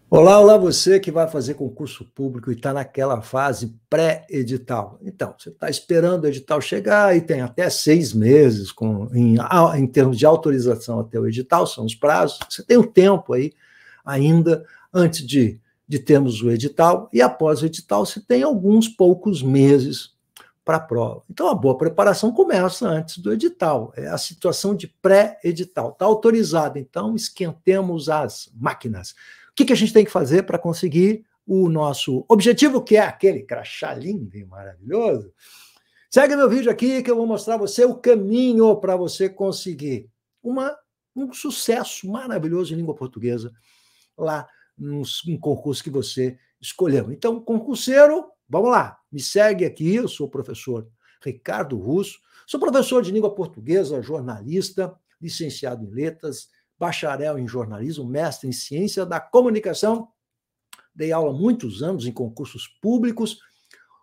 Olá, olá, você que vai fazer concurso público e está naquela fase pré-edital. Então, você está esperando o edital chegar e tem até 6 meses em termos de autorização até o edital, são os prazos. Você tem um tempo aí ainda antes de termos o edital, e após o edital você tem alguns poucos meses para a prova. Então, a boa preparação começa antes do edital, é a situação de pré-edital. Está autorizado, então esquentemos as máquinas. O que a gente tem que fazer para conseguir o nosso objetivo, que é aquele crachá lindo e maravilhoso? Segue meu vídeo aqui que eu vou mostrar a você o caminho para você conseguir um sucesso maravilhoso em língua portuguesa lá num concurso que você escolheu. Então, concurseiro, vamos lá, me segue aqui, eu sou o professor Ricardo Russo, sou professor de língua portuguesa, jornalista, licenciado em letras, bacharel em jornalismo, mestre em ciência da comunicação, dei aula há muitos anos em concursos públicos,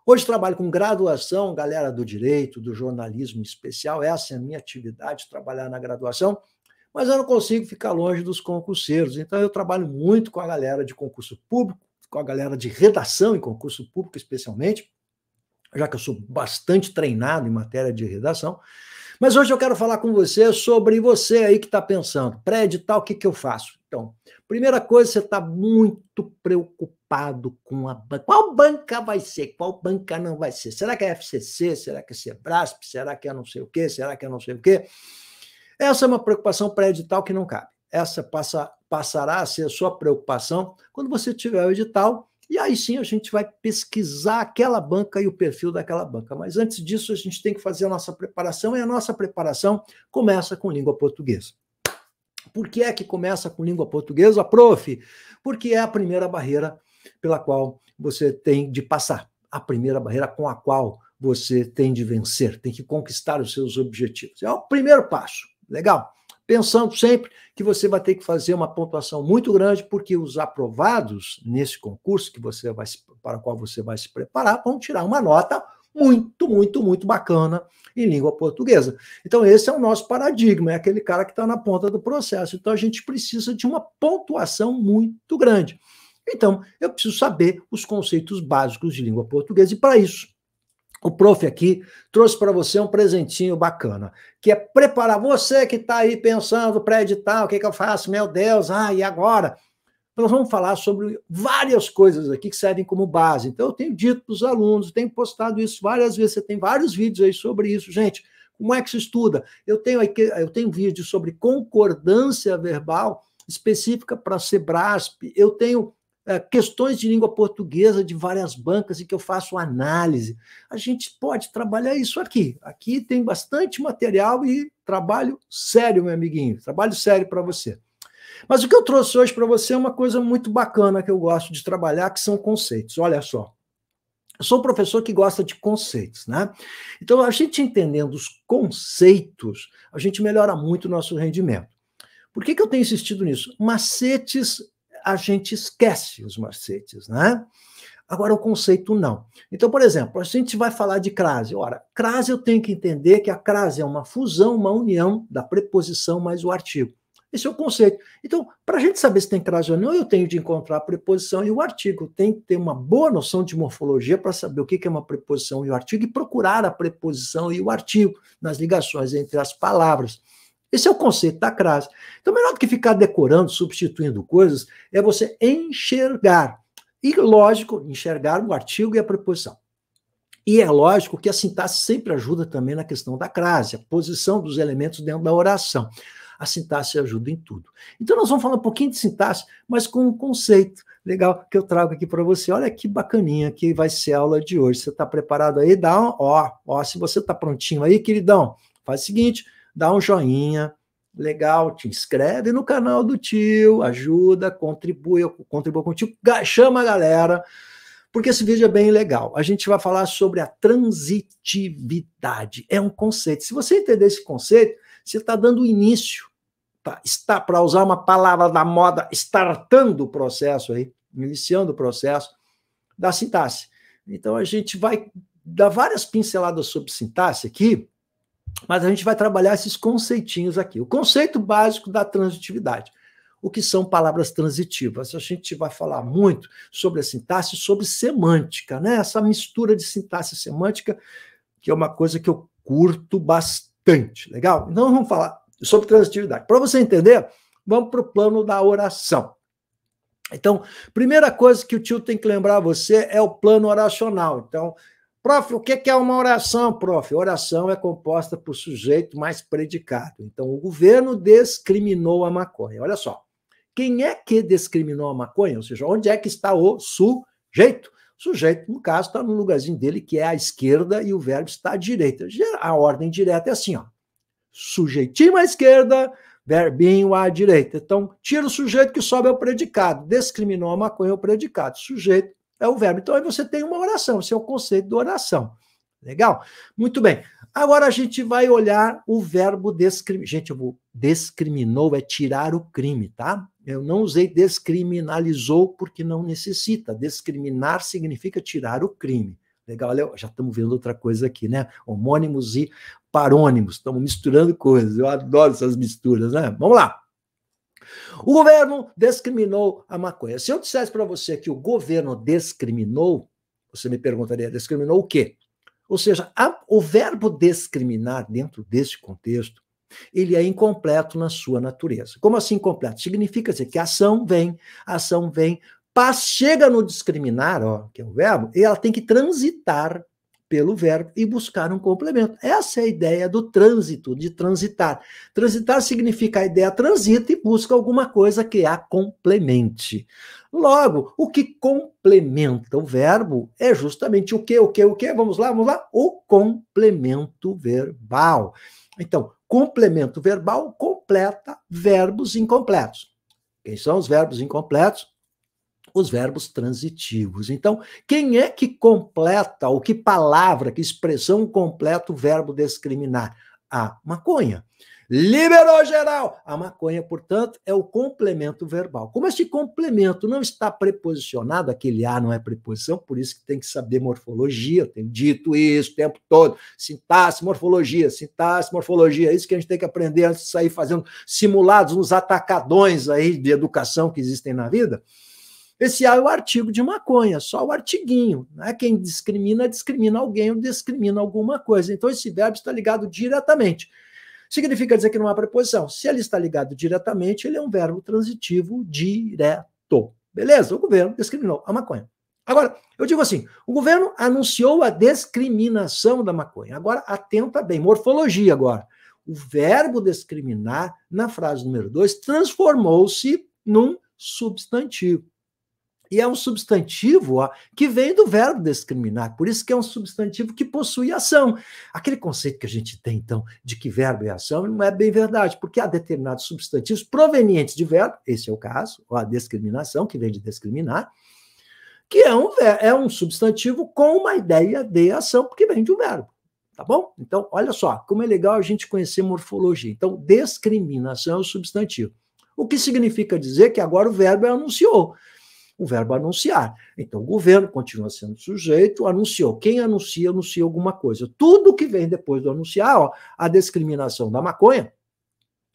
hoje trabalho com graduação, galera do direito, do jornalismo especial, essa é a minha atividade, trabalhar na graduação, mas eu não consigo ficar longe dos concurseiros, então eu trabalho muito com a galera de concurso público, com a galera de redação em concurso público especialmente, já que eu sou bastante treinado em matéria de redação, mas hoje eu quero falar com você sobre você aí que está pensando, pré-edital, o que eu faço? Então, primeira coisa, você está muito preocupado com a banca. Qual banca vai ser? Qual banca não vai ser? Será que é FCC? Será que é Sebrasp? Será que é não sei o quê? Será que é não sei o quê? Essa é uma preocupação pré-edital que não cabe. Essa passará a ser a sua preocupação quando você tiver o edital, e aí sim a gente vai pesquisar aquela banca e o perfil daquela banca. Mas antes disso, a gente tem que fazer a nossa preparação, e a nossa preparação começa com língua portuguesa. Por que é que começa com língua portuguesa, prof? Porque é a primeira barreira pela qual você tem de passar, a primeira barreira com a qual você tem de vencer, tem que conquistar os seus objetivos. É o primeiro passo, legal? Pensando sempre que você vai ter que fazer uma pontuação muito grande, porque os aprovados nesse concurso para o qual você vai se preparar vão tirar uma nota muito, muito, muito bacana em língua portuguesa. Então, esse é o nosso paradigma, é aquele cara que está na ponta do processo. Então, a gente precisa de uma pontuação muito grande. Então, eu preciso saber os conceitos básicos de língua portuguesa, e para isso, o prof aqui trouxe para você um presentinho bacana, que é preparar você que está aí pensando pré-edital, o que eu faço? Meu Deus, e agora? Nós vamos falar sobre várias coisas aqui que servem como base. Então, eu tenho dito para os alunos, tenho postado isso várias vezes, você tem vários vídeos aí sobre isso. Gente, como é que se estuda? Eu tenho vídeo sobre concordância verbal específica para Sebrasp, eu tenho questões de língua portuguesa de várias bancas em que eu faço análise. A gente pode trabalhar isso aqui. Aqui tem bastante material e trabalho sério, meu amiguinho, trabalho sério para você. Mas o que eu trouxe hoje para você é uma coisa muito bacana que eu gosto de trabalhar, que são conceitos. Olha só, eu sou um professor que gosta de conceitos, né? Então, a gente entendendo os conceitos, a gente melhora muito o nosso rendimento. Por que eu tenho insistido nisso? Macetes, a gente esquece os macetes, né? Agora, o conceito não. Então, por exemplo, a gente vai falar de crase. Ora, crase eu tenho que entender que a crase é uma fusão, uma união da preposição mais o artigo. Esse é o conceito. Então, para a gente saber se tem crase ou não, eu tenho de encontrar a preposição e o artigo. Eu tenho que ter uma boa noção de morfologia para saber o que é uma preposição e o artigo e procurar a preposição e o artigo nas ligações entre as palavras. Esse é o conceito da crase. Então, melhor do que ficar decorando, substituindo coisas, é você enxergar. E, lógico, enxergar o artigo e a preposição. E é lógico que a sintaxe sempre ajuda também na questão da crase, a posição dos elementos dentro da oração. A sintaxe ajuda em tudo. Então, nós vamos falar um pouquinho de sintaxe, mas com um conceito legal que eu trago aqui para você. Olha que bacaninha que vai ser a aula de hoje. Você está preparado aí? Dá um, se você está prontinho aí, queridão, faz o seguinte, dá um joinha, legal, te inscreve no canal do tio, ajuda, contribui com o tio, chama a galera, porque esse vídeo é bem legal. A gente vai falar sobre a transitividade. É um conceito. Se você entender esse conceito, você está dando início, está, para usar uma palavra da moda, startando o processo aí, iniciando o processo da sintaxe. Então, a gente vai dar várias pinceladas sobre sintaxe aqui, mas a gente vai trabalhar esses conceitinhos aqui. O conceito básico da transitividade. o que são palavras transitivas. A gente vai falar muito sobre a sintaxe, sobre semântica, né? Essa mistura de sintaxe e semântica, que é uma coisa que eu curto bastante, legal? Então vamos falar sobre transitividade. Para você entender, vamos para o plano da oração. Então, primeira coisa que o tio tem que lembrar a você é o plano oracional. Então, prof, o que é uma oração, prof? Oração é composta por sujeito mais predicado. Então, o governo discriminou a maconha. Olha só, quem é que discriminou a maconha? Ou seja, onde é que está o sujeito? O sujeito, no caso, está no lugarzinho dele, que é à esquerda, e o verbo está à direita. A ordem direta é assim, ó. Sujeitinho à esquerda, verbinho à direita. Então, tira o sujeito que sobe é o predicado. Discriminou a maconha é o predicado. Sujeito é o verbo. Então, aí você tem uma oração. Esse é o conceito de oração. Legal? Muito bem. Agora a gente vai olhar o verbo discriminar. Gente, discriminou é tirar o crime, tá? Eu não usei descriminalizou porque não necessita. Discriminar significa tirar o crime. Legal, já estamos vendo outra coisa aqui, né? Homônimos e parônimos, estamos misturando coisas, eu adoro essas misturas, né? Vamos lá. O governo discriminou a maconha. Se eu dissesse para você que o governo discriminou, você me perguntaria, discriminou o quê? Ou seja, o verbo discriminar, dentro desse contexto, ele é incompleto na sua natureza. Como assim incompleto? Significa dizer que a ação vem, chega no discriminar, ó, que é o verbo, e ela tem que transitar pelo verbo e buscar um complemento. Essa é a ideia do trânsito, de transitar. Transitar significa a ideia transita e busca alguma coisa que a complemente. Logo, o que complementa o verbo é justamente o quê? Vamos lá? O complemento verbal. Então, complemento verbal completa verbos incompletos. Quem são os verbos incompletos? Os verbos transitivos. Então, quem é que completa, ou que palavra, que expressão completa o verbo discriminar? A maconha. Liberou geral. A maconha, portanto, é o complemento verbal. Como esse complemento não está preposicionado, aquele A não é preposição, por isso que tem que saber morfologia, eu tenho dito isso o tempo todo, sintaxe, morfologia, é isso que a gente tem que aprender antes de sair fazendo simulados nos atacadões aí de educação que existem na vida. Esse A é o artigo de maconha, só o artiguinho. Né? Quem discrimina alguém ou discrimina alguma coisa. Então, esse verbo está ligado diretamente. Significa dizer que não há preposição. Se ele está ligado diretamente, ele é um verbo transitivo direto. Beleza? O governo discriminou a maconha. Agora, eu digo assim, o governo anunciou a discriminação da maconha. Agora, atenta bem, morfologia agora. O verbo discriminar, na frase número 2, transformou-se num substantivo. E é um substantivo que vem do verbo discriminar, por isso que é um substantivo que possui ação. Aquele conceito que a gente tem, então, de que verbo é ação, não é bem verdade, porque há determinados substantivos provenientes de verbo, esse é o caso, a discriminação, que vem de discriminar, que é um substantivo com uma ideia de ação, porque vem de um verbo. Tá bom? Então, olha só, como é legal a gente conhecer morfologia. Então, discriminação é o substantivo. O que significa dizer que agora o verbo anunciou. O verbo anunciar. Então, o governo continua sendo sujeito, anunciou. Quem anuncia alguma coisa. Tudo que vem depois do anunciar, a discriminação da maconha,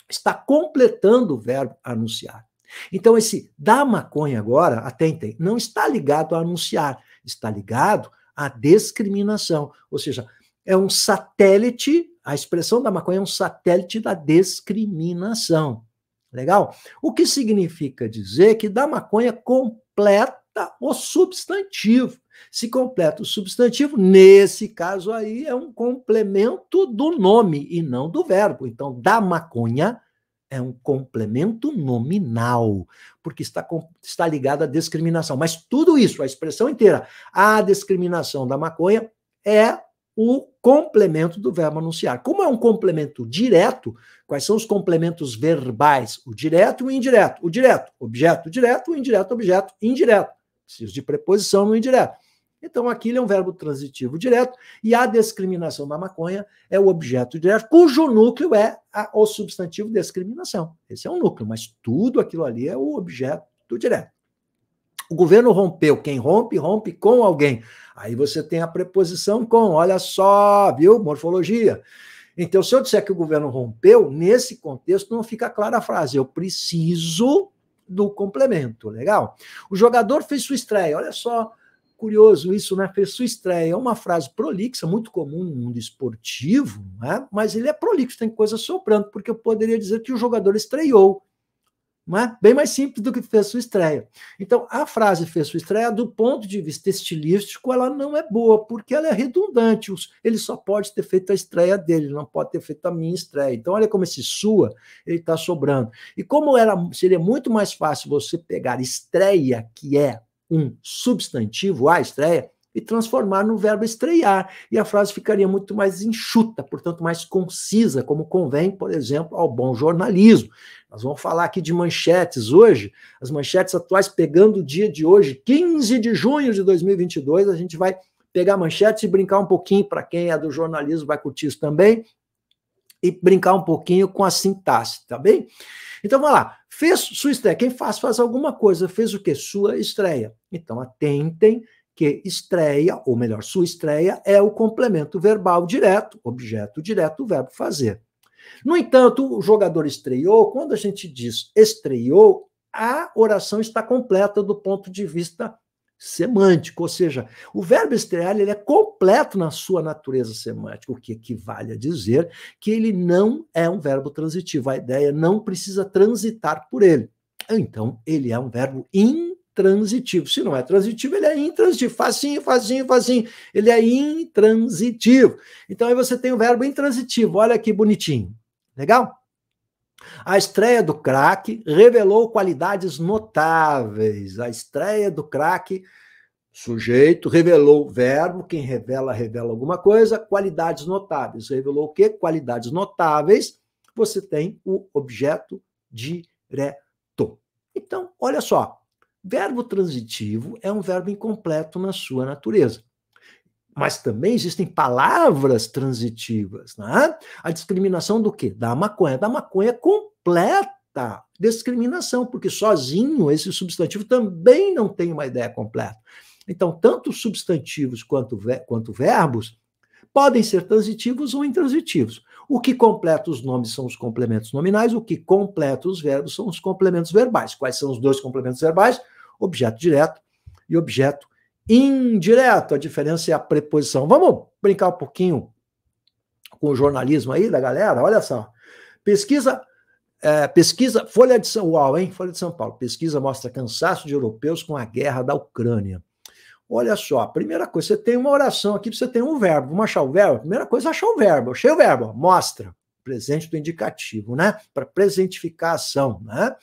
está completando o verbo anunciar. Então, esse da maconha agora, atentem, não está ligado a anunciar, está ligado à discriminação. Ou seja, é um satélite, a expressão da maconha é um satélite da discriminação. Legal? O que significa dizer que da maconha completa o substantivo. Se completa o substantivo, nesse caso aí é um complemento do nome e não do verbo. Então, da maconha é um complemento nominal, porque está ligado à discriminação. Mas tudo isso, a expressão inteira, a discriminação da maconha é o complemento do verbo anunciar. Como é um complemento direto, quais são os complementos verbais? O direto e o indireto. O direto, objeto direto, o indireto, objeto indireto. Preciso de preposição no indireto. Então, aqui ele é um verbo transitivo direto, e a discriminação da maconha é o objeto direto, cujo núcleo é o substantivo discriminação. Esse é um núcleo, mas tudo aquilo ali é o objeto direto. O governo rompeu. Quem rompe, rompe com alguém. Aí você tem a preposição com. Olha só, viu? Morfologia. Então, se eu disser que o governo rompeu, nesse contexto não fica clara a frase. Eu preciso do complemento, legal? O jogador fez sua estreia, olha só, curioso isso, né? Fez sua estreia, é uma frase prolixa, muito comum no mundo esportivo, né? Mas ele é prolixo, tem coisa sobrando, porque eu poderia dizer que o jogador estreou, não é? Bem mais simples do que fez sua estreia. Então, a frase fez sua estreia, do ponto de vista estilístico, ela não é boa, porque ela é redundante. Ele só pode ter feito a estreia dele, não pode ter feito a minha estreia. Então, olha como esse sua, ele está sobrando. E como seria muito mais fácil você pegar estreia, que é um substantivo, a estreia, e transformar no verbo estrear. E a frase ficaria muito mais enxuta, portanto, mais concisa, como convém, por exemplo, ao bom jornalismo. Nós vamos falar aqui de manchetes hoje, as manchetes atuais, pegando o dia de hoje, 15 de junho de 2022, a gente vai pegar manchetes e brincar um pouquinho, para quem é do jornalismo vai curtir isso também, e brincar um pouquinho com a sintaxe, tá bem? Então, vamos lá. Fez sua estreia. Quem faz alguma coisa. Fez o quê? Sua estreia. Então, atentem que estreia, ou melhor, sua estreia, é o complemento verbal direto, objeto direto do verbo fazer. No entanto, o jogador estreou, quando a gente diz estreou, a oração está completa do ponto de vista semântico, ou seja, o verbo estrear ele é completo na sua natureza semântica, o que equivale a dizer que ele não é um verbo transitivo, a ideia não precisa transitar por ele. Então, ele é um verbo intransitivo. Se não é transitivo, ele é intransitivo. Facinho, facinho, facinho. Ele é intransitivo. Então, aí você tem o verbo intransitivo. Olha que bonitinho. Legal? A estreia do craque revelou qualidades notáveis. A estreia do craque, sujeito, revelou o verbo, quem revela, revela alguma coisa, qualidades notáveis. Revelou o quê? Qualidades notáveis. Você tem o objeto direto. Então, olha só. Verbo transitivo é um verbo incompleto na sua natureza. Mas também existem palavras transitivas, né? A discriminação do quê? Da maconha. Da maconha completa discriminação, porque sozinho esse substantivo também não tem uma ideia completa. Então, tanto substantivos quanto verbos podem ser transitivos ou intransitivos. O que completa os nomes são os complementos nominais, o que completa os verbos são os complementos verbais. Quais são os dois complementos verbais? Objeto direto e objeto indireto. A diferença é a preposição. Vamos brincar um pouquinho com o jornalismo aí da galera? Olha só. Pesquisa, Folha de São Paulo, hein? Folha de São Paulo. Pesquisa mostra cansaço de europeus com a guerra da Ucrânia. Olha só, primeira coisa, você tem uma oração aqui, você tem um verbo. Vamos achar o verbo? Primeira coisa é achar o verbo. Achei o verbo, ó, mostra. Presente do indicativo, né? Para presentificar a ação, né?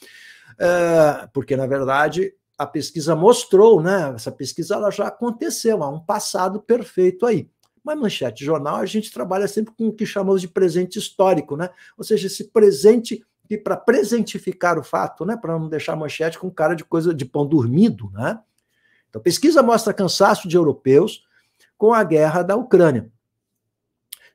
Porque, na verdade, a pesquisa mostrou, né? Essa pesquisa ela já aconteceu, há um passado perfeito aí. Mas manchete de jornal, a gente trabalha sempre com o que chamamos de presente histórico, né? Ou seja, esse presente que para presentificar o fato, né? Para não deixar a manchete com cara de coisa de pão dormido, né? Então, pesquisa mostra cansaço de europeus com a guerra da Ucrânia.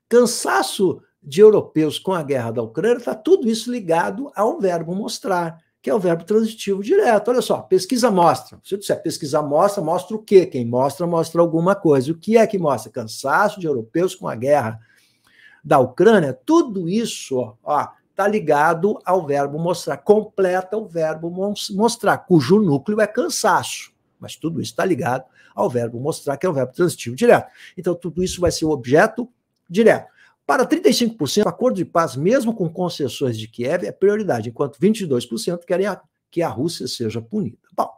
Cansaço de europeus com a guerra da Ucrânia, está tudo isso ligado ao verbo mostrar, que é o verbo transitivo direto. Olha só, pesquisa mostra. Se eu disser pesquisa mostra, mostra o quê? Quem mostra, mostra alguma coisa. O que é que mostra? Cansaço de europeus com a guerra da Ucrânia. Tudo isso está ligado ao verbo mostrar. Completa o verbo mostrar, cujo núcleo é cansaço. Mas tudo isso está ligado ao verbo mostrar, que é o verbo transitivo direto. Então, tudo isso vai ser o objeto direto. Para 35%, o acordo de paz, mesmo com concessões de Kiev, é prioridade, enquanto 22% querem que a Rússia seja punida. Bom,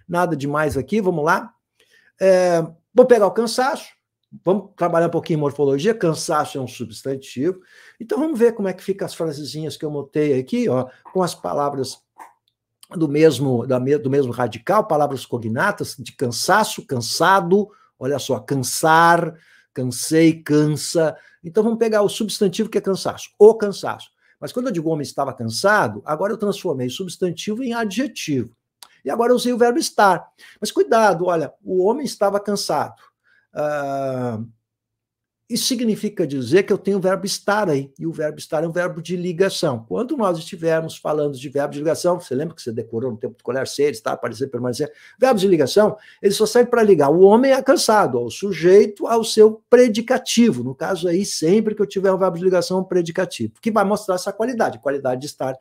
nada demais aqui, vamos lá. Vou pegar o cansaço, vamos trabalhar um pouquinho em morfologia. Cansaço é um substantivo. Então, vamos ver como é que ficam as frasezinhas que eu montei aqui, com as palavras do mesmo radical, palavras cognatas, de cansaço, cansado, olha só, cansar, cansei, cansa. Então vamos pegar o substantivo que é cansaço, o cansaço. Mas quando eu digo o homem estava cansado, agora eu transformei o substantivo em adjetivo. E agora eu usei o verbo estar. Mas cuidado, olha, o homem estava cansado. Isso significa dizer que eu tenho o verbo estar aí, e o verbo estar é um verbo de ligação. Quando nós estivermos falando de verbo de ligação, você lembra que você decorou no tempo de colher ser, estar, aparecer, permanecer? Verbos de ligação, eles só servem para ligar o homem a cansado, o sujeito ao seu predicativo. No caso aí, sempre que eu tiver um verbo de ligação, um predicativo, que vai mostrar essa qualidade de estar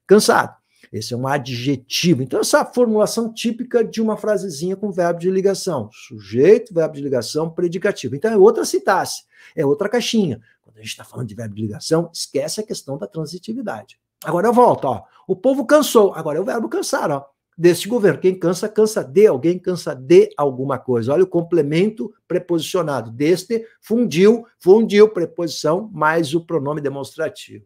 cansado. Esse é um adjetivo. Então, essa é a formulação típica de uma frasezinha com verbo de ligação. Sujeito, verbo de ligação, predicativo. Então, é outra sintaxe, é outra caixinha. Quando a gente está falando de verbo de ligação, esquece a questão da transitividade. Agora eu volto, ó. O povo cansou. Agora é o verbo cansar, ó. Deste governo. Quem cansa, cansa de alguém, cansa de alguma coisa. Olha o complemento preposicionado. Deste, fundiu, preposição, mais o pronome demonstrativo.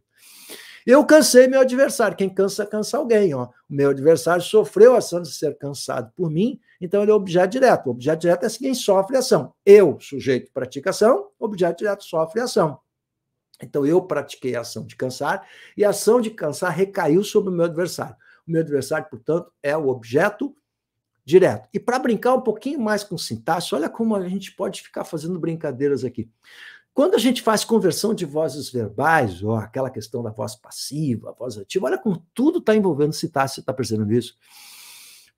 Eu cansei meu adversário. Quem cansa, cansa alguém. Ó. O meu adversário sofreu a ação de ser cansado por mim, então ele é objeto direto. O objeto direto é quem sofre a ação. Eu, sujeito, pratica ação, objeto direto sofre a ação. Então eu pratiquei a ação de cansar, e a ação de cansar recaiu sobre o meu adversário. O meu adversário, portanto, é o objeto direto. E para brincar um pouquinho mais com sintaxe, olha como a gente pode ficar fazendo brincadeiras aqui. Quando a gente faz conversão de vozes verbais, ou aquela questão da voz passiva, a voz ativa, olha como tudo está envolvendo sintaxe, você está percebendo isso?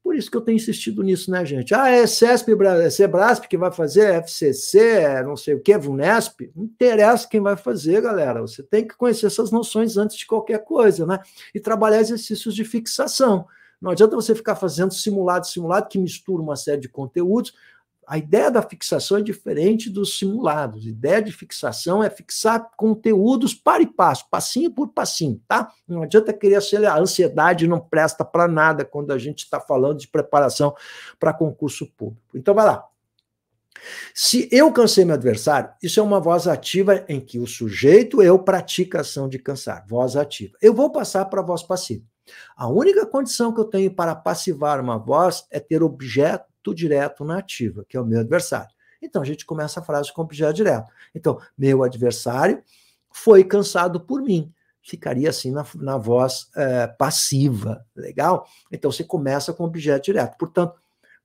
Por isso que eu tenho insistido nisso, né, gente? Ah, é CESP, é Sebrasp que vai fazer, é FCC, é não sei o que, VUNESP. Não interessa quem vai fazer, galera. Você tem que conhecer essas noções antes de qualquer coisa, né? E trabalhar exercícios de fixação. Não adianta você ficar fazendo simulado, que mistura uma série de conteúdos. A ideia da fixação é diferente dos simulados. A ideia de fixação é fixar conteúdos para e passo, passinho por passinho, tá? Não adianta querer acelerar. A ansiedade não presta para nada quando a gente está falando de preparação para concurso público. Então, vai lá. Se eu cansei meu adversário, isso é uma voz ativa em que o sujeito, eu, pratica a ação de cansar. Voz ativa. Eu vou passar para a voz passiva. A única condição que eu tenho para passivar uma voz é ter objeto direto na ativa, que é o meu adversário. Então, a gente começa a frase com objeto direto. Então, meu adversário foi cansado por mim. Ficaria assim na voz passiva, legal? Então, você começa com objeto direto. Portanto,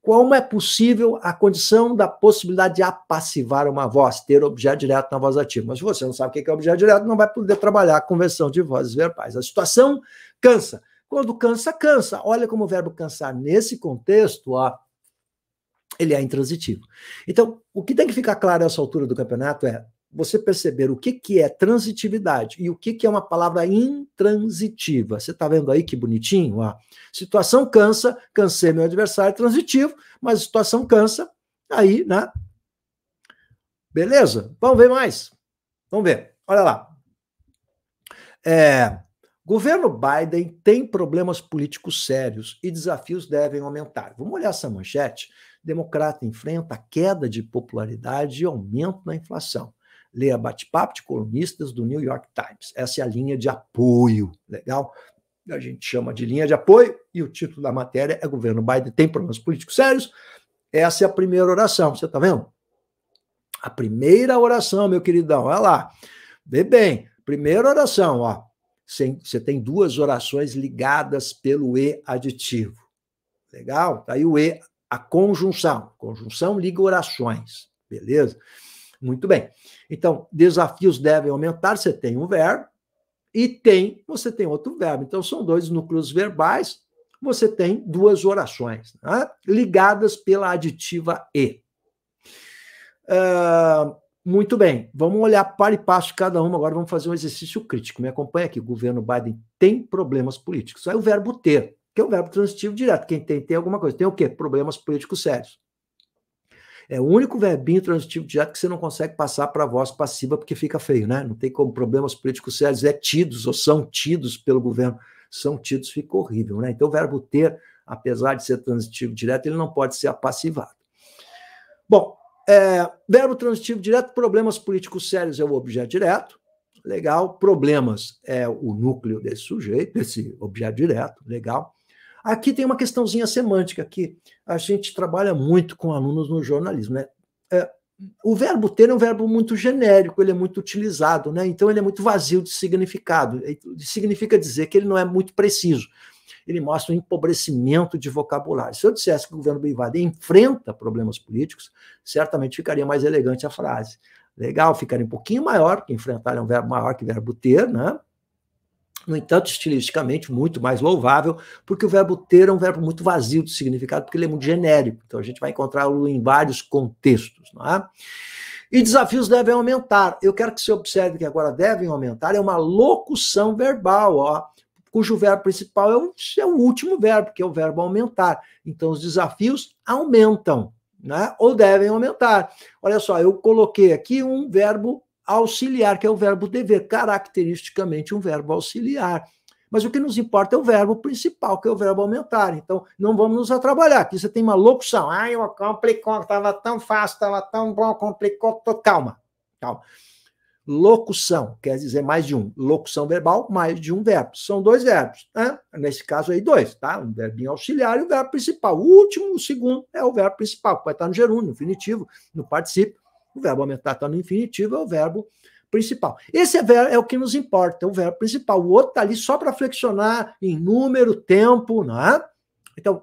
como é possível a condição da possibilidade de apassivar uma voz, ter objeto direto na voz ativa? Mas se você não sabe o que é objeto direto, não vai poder trabalhar a conversão de vozes verbais. A situação cansa. Quando cansa, cansa. Olha como o verbo cansar nesse contexto, ó, ele é intransitivo. Então, o que tem que ficar claro a essa altura do campeonato é você perceber o que é transitividade e o que é uma palavra intransitiva. Você está vendo aí que bonitinho? Ó. Situação cansa, cansei meu adversário, transitivo, mas a situação cansa, aí, né? Beleza? Vamos ver mais. Vamos ver. Olha lá. Governo Biden tem problemas políticos sérios e desafios devem aumentar. Vamos olhar essa manchete. Democrata enfrenta queda de popularidade e aumento da inflação. Leia bate-papo de colunistas do New York Times. Essa é a linha de apoio, legal? A gente chama de linha de apoio e o título da matéria é Governo Biden tem problemas políticos sérios. Essa é a primeira oração, você está vendo? A primeira oração, meu queridão, olha lá. Vê bem, primeira oração, ó. Você tem duas orações ligadas pelo E aditivo. Legal? Tá aí o E, a conjunção. Conjunção liga orações. Beleza? Muito bem. Então, desafios devem aumentar. Você tem um verbo e você tem outro verbo. Então, são dois núcleos verbais. Você tem duas orações, né? Ligadas pela aditiva E. Muito bem, vamos olhar para e passo cada uma, agora vamos fazer um exercício crítico. Me acompanha aqui, o governo Biden tem problemas políticos. Aí o verbo ter, que é o verbo transitivo direto. Quem tem alguma coisa. Tem o quê? Problemas políticos sérios. É o único verbinho transitivo direto que você não consegue passar para a voz passiva porque fica feio, né? Não tem como problemas políticos sérios, tidos ou são tidos pelo governo. São tidos, fica horrível, né? Então o verbo ter, apesar de ser transitivo direto, ele não pode ser apassivado. Bom, verbo transitivo direto, problemas políticos sérios é o objeto direto, legal. Problemas é o núcleo desse sujeito, desse objeto direto, legal. Aqui tem uma questãozinha semântica que a gente trabalha muito com alunos no jornalismo, né? O verbo ter é um verbo muito genérico, ele é muito utilizado, né? Então ele é muito vazio de significado. Significa dizer que ele não é muito preciso. Ele mostra um empobrecimento de vocabulário. Se eu dissesse que o governo Biden enfrenta problemas políticos, certamente ficaria mais elegante a frase. Legal, ficaria um pouquinho maior, porque enfrentar é um verbo maior que o verbo ter, né? No entanto, estilisticamente, muito mais louvável, porque o verbo ter é um verbo muito vazio de significado, porque ele é muito genérico. Então, a gente vai encontrá-lo em vários contextos, não é? E desafios devem aumentar. Eu quero que você observe que agora devem aumentar, é uma locução verbal, ó. cujo verbo principal é o último verbo, que é o verbo aumentar. Então, os desafios aumentam, né? Ou devem aumentar. Olha só, eu coloquei aqui um verbo auxiliar, que é o verbo dever, caracteristicamente um verbo auxiliar. Mas o que nos importa é o verbo principal, que é o verbo aumentar. Então, não vamos nos atrapalhar. Aqui você tem uma locução. Ai, complicou, estava tão fácil, estava tão bom, complicou. Calma, calma. Locução quer dizer mais de um. Locução verbal, mais de um verbo. São dois verbos, né? Nesse caso aí, dois, tá? Um verbinho auxiliar e o verbo principal. O último, o segundo, é o verbo principal, que vai estar no gerúndio, no infinitivo, no particípio. O verbo aumentar está no infinitivo, é o verbo principal. Esse é o que nos importa, é o verbo principal. O outro está ali só para flexionar em número, tempo, não é? Então,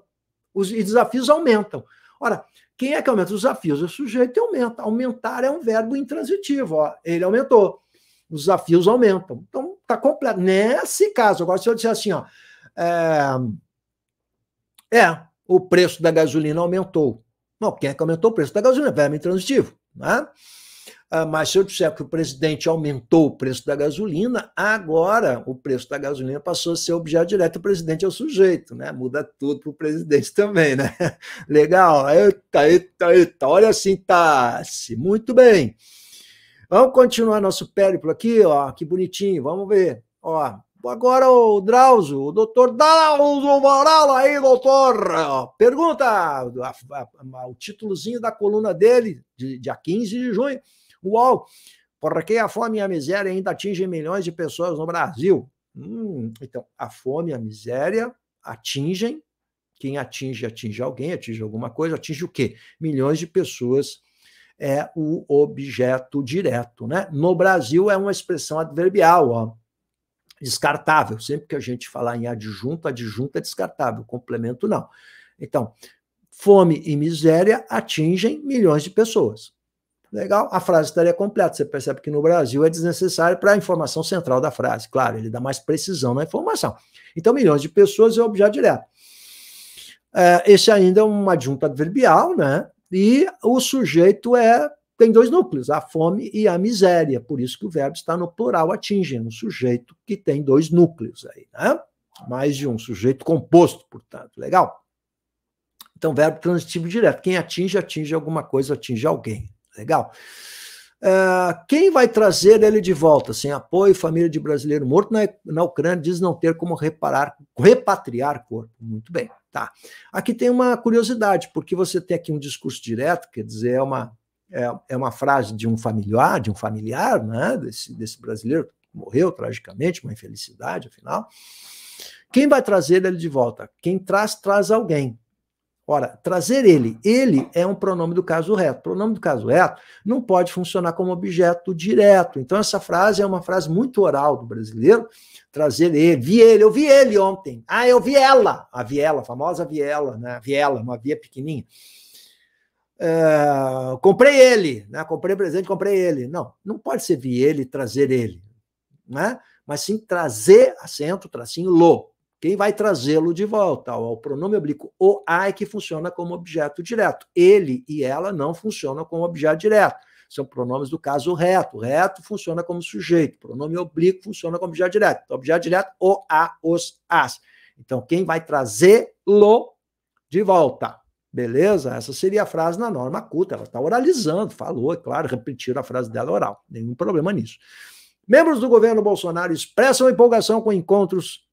os desafios aumentam. Ora, quem é que aumenta os desafios? O sujeito aumenta. Aumentar é um verbo intransitivo. Ó. Ele aumentou. Os desafios aumentam. Então, está completo. Nesse caso, agora, se eu disser assim, ó, o preço da gasolina aumentou. Não, quem é que aumentou o preço da gasolina? Verbo intransitivo. Né? Mas se eu disser que o presidente aumentou o preço da gasolina, agora o preço da gasolina passou a ser objeto direto, o presidente é o sujeito, né? Muda tudo para o presidente também, né? Legal, eita, olha assim, tá-se, muito bem. Vamos continuar nosso périplo aqui, ó, que bonitinho, vamos ver, ó. Agora o Drauzio, o doutor Drauzio Varela aí, doutor, ó, pergunta, o títulozinho da coluna dele, dia 15 de junho, UOL, por que a fome e a miséria ainda atingem milhões de pessoas no Brasil? Então, a fome e a miséria atingem, quem atinge alguém, atinge alguma coisa, atinge o quê? Milhões de pessoas é o objeto direto, né? No Brasil é uma expressão adverbial, ó, descartável. Sempre que a gente falar em adjunto é descartável, complemento não. Então, fome e miséria atingem milhões de pessoas. Legal? A frase estaria completa. Você percebe que no Brasil é desnecessário para a informação central da frase. Claro, ele dá mais precisão na informação. Então, milhões de pessoas é o objeto direto. Esse ainda é um adjunto adverbial, né? E o sujeito tem dois núcleos, a fome e a miséria. Por isso que o verbo está no plural, atinge, no sujeito que tem dois núcleos aí, né? Mais de um sujeito composto, portanto. Legal? Então, verbo transitivo direto. Quem atinge alguma coisa, atinge alguém. Legal? Quem vai trazer ele de volta? Sem apoio, família de brasileiro morto na Ucrânia diz não ter como repatriar corpo. Muito bem, tá. Aqui tem uma curiosidade, porque você tem aqui um discurso direto, quer dizer, é uma frase de um familiar, né, desse brasileiro que morreu tragicamente, uma infelicidade, afinal. Quem vai trazer ele de volta? Quem traz alguém. Ora, trazer ele é um pronome do caso reto. O pronome do caso reto não pode funcionar como objeto direto. Então, essa frase é uma frase muito oral do brasileiro. Trazer ele, eu vi ele ontem. Eu vi ela. A viela, a famosa viela, né? Viela, uma via pequenininha. Comprei ele, né? Comprei presente, comprei ele. Não pode ser vi ele, trazer ele, né? Mas sim trazer, acento, tracinho, lo. Quem vai trazê-lo de volta? O pronome oblíquo o a é que funciona como objeto direto. Ele e ela não funcionam como objeto direto. São pronomes do caso reto. Reto funciona como sujeito. Pronome oblíquo funciona como objeto direto. Então, objeto direto, o, a, os, as. Então, quem vai trazê-lo de volta? Beleza? Essa seria a frase na norma culta. Ela está oralizando, falou, é claro, repetiram a frase dela oral. Nenhum problema nisso. Membros do governo Bolsonaro expressam empolgação com encontros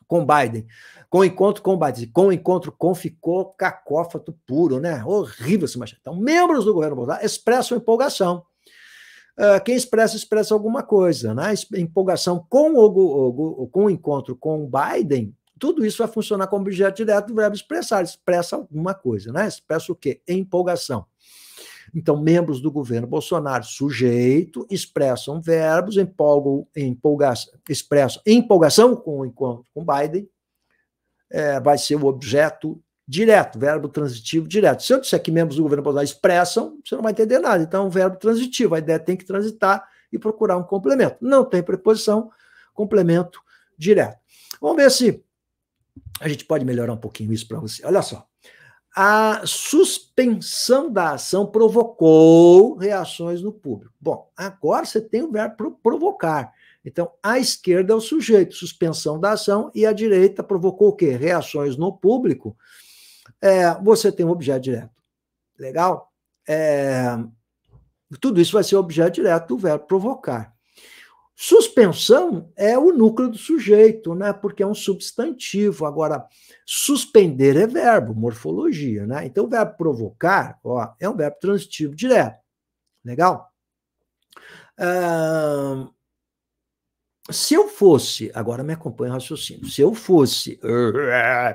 com Biden. Com encontro com Biden. Com encontro com ficou cacófato puro, né? Horrível esse machado. Então, membros do governo Bolsonaro expressam empolgação. Quem expressa alguma coisa, né? Empolgação com o encontro com Biden, tudo isso vai funcionar como objeto direto do verbo expressar. Expressa alguma coisa, né? Expressa o quê? Empolgação. Então, membros do governo Bolsonaro, sujeito, expressam verbos, expressam empolgação com o encontro com Biden, vai ser o objeto direto, verbo transitivo direto. Se eu disser que membros do governo Bolsonaro expressam, você não vai entender nada. Então, é um verbo transitivo, a ideia tem que transitar e procurar um complemento. Não tem preposição, complemento direto. Vamos ver se a gente pode melhorar um pouquinho isso para você. Olha só. A suspensão da ação provocou reações no público. Bom, agora você tem o verbo provocar. Então, a esquerda é o sujeito, suspensão da ação, e a direita provocou o quê? Reações no público. Você tem um objeto direto. Legal? Tudo isso vai ser objeto direto do verbo provocar. Suspensão é o núcleo do sujeito, né? Porque é um substantivo. Agora, suspender é verbo, morfologia, né? Então, o verbo provocar, é um verbo transitivo direto. Legal? Se eu fosse, agora me acompanha o raciocínio, se eu fosse,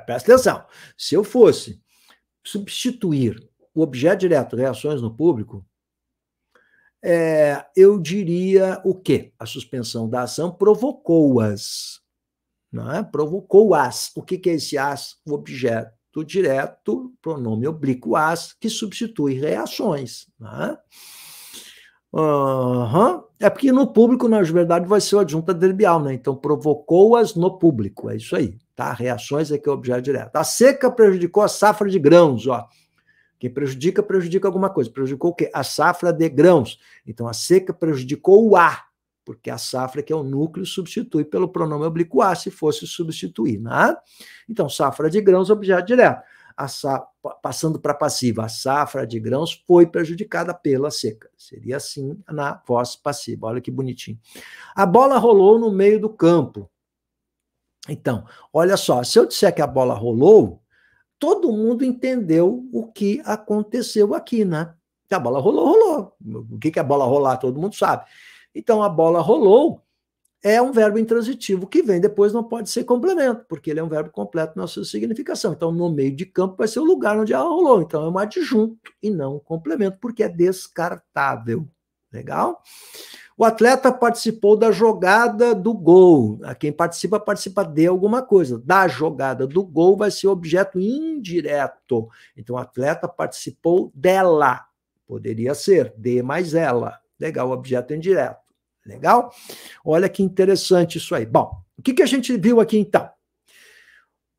presta atenção, se eu fosse substituir o objeto direto, reações no público, eu diria o quê? A suspensão da ação provocou-as. Não é? Provocou-as. O que é esse as? O objeto direto, pronome oblíquo as, que substitui reações. Não é? É porque no público, na verdade, vai ser o adjunto adverbial, né? Então, provocou-as no público. É isso aí. Tá? Reações é que é o objeto direto. A seca prejudicou a safra de grãos, ó. Quem prejudica, prejudica alguma coisa. Prejudicou o quê? A safra de grãos. Então, a seca prejudicou o A, porque a safra, que é o núcleo, substitui pelo pronome oblíquo A, se fosse substituir, né? Então, safra de grãos, objeto direto. Passando para passiva, a safra de grãos foi prejudicada pela seca. Seria assim na voz passiva. Olha que bonitinho. A bola rolou no meio do campo. Então, olha só, se eu disser que a bola rolou, todo mundo entendeu o que aconteceu aqui, né? Que a bola rolou, rolou. O que é a bola rolar? Todo mundo sabe. Então, a bola rolou é um verbo intransitivo que vem depois, não pode ser complemento, porque ele é um verbo completo na sua significação. Então, no meio de campo vai ser o lugar onde ela rolou. Então, é um adjunto e não um complemento, porque é descartável. Legal? O atleta participou da jogada do gol. Quem participa, participa de alguma coisa. Da jogada do gol vai ser objeto indireto. Então, o atleta participou dela. Poderia ser de mais ela. Legal, objeto indireto. Legal? Olha que interessante isso aí. Bom, o que a gente viu aqui então?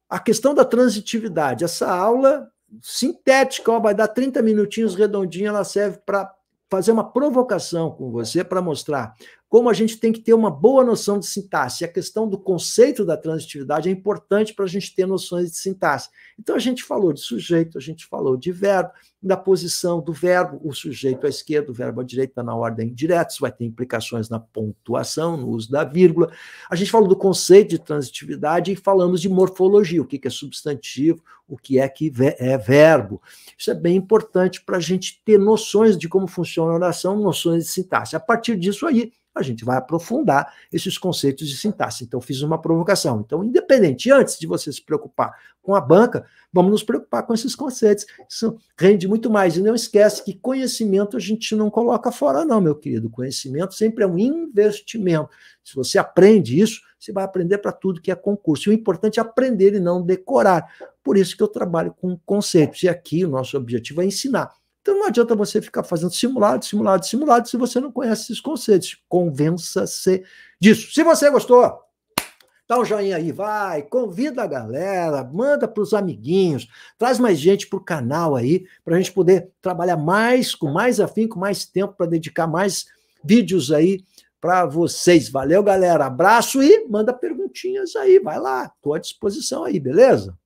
A questão da transitividade. Essa aula sintética, vai dar 30 minutinhos redondinha, ela serve para fazer uma provocação com você para mostrar como a gente tem que ter uma boa noção de sintaxe. A questão do conceito da transitividade é importante para a gente ter noções de sintaxe. Então, a gente falou de sujeito, a gente falou de verbo, da posição do verbo, o sujeito à esquerda, o verbo à direita, na ordem direta, isso vai ter implicações na pontuação, no uso da vírgula. A gente falou do conceito de transitividade e falamos de morfologia, o que é substantivo, o que é verbo. Isso é bem importante para a gente ter noções de como funciona a oração, noções de sintaxe. A partir disso aí, a gente vai aprofundar esses conceitos de sintaxe. Então, fiz uma provocação. Então, independente, antes de você se preocupar com a banca, vamos nos preocupar com esses conceitos. Isso rende muito mais. E não esquece que conhecimento a gente não coloca fora, não, meu querido. Conhecimento sempre é um investimento. Se você aprende isso, você vai aprender para tudo que é concurso. E o importante é aprender e não decorar. Por isso que eu trabalho com conceitos. E aqui o nosso objetivo é ensinar. Então não adianta você ficar fazendo simulado se você não conhece esses conceitos. Convença-se disso. Se você gostou, dá um joinha aí, vai, convida a galera, manda para os amiguinhos, traz mais gente para o canal aí, para a gente poder trabalhar mais, com mais afinco, com mais tempo, para dedicar mais vídeos aí para vocês. Valeu, galera. Abraço e manda perguntinhas aí, vai lá, estou à disposição aí, beleza?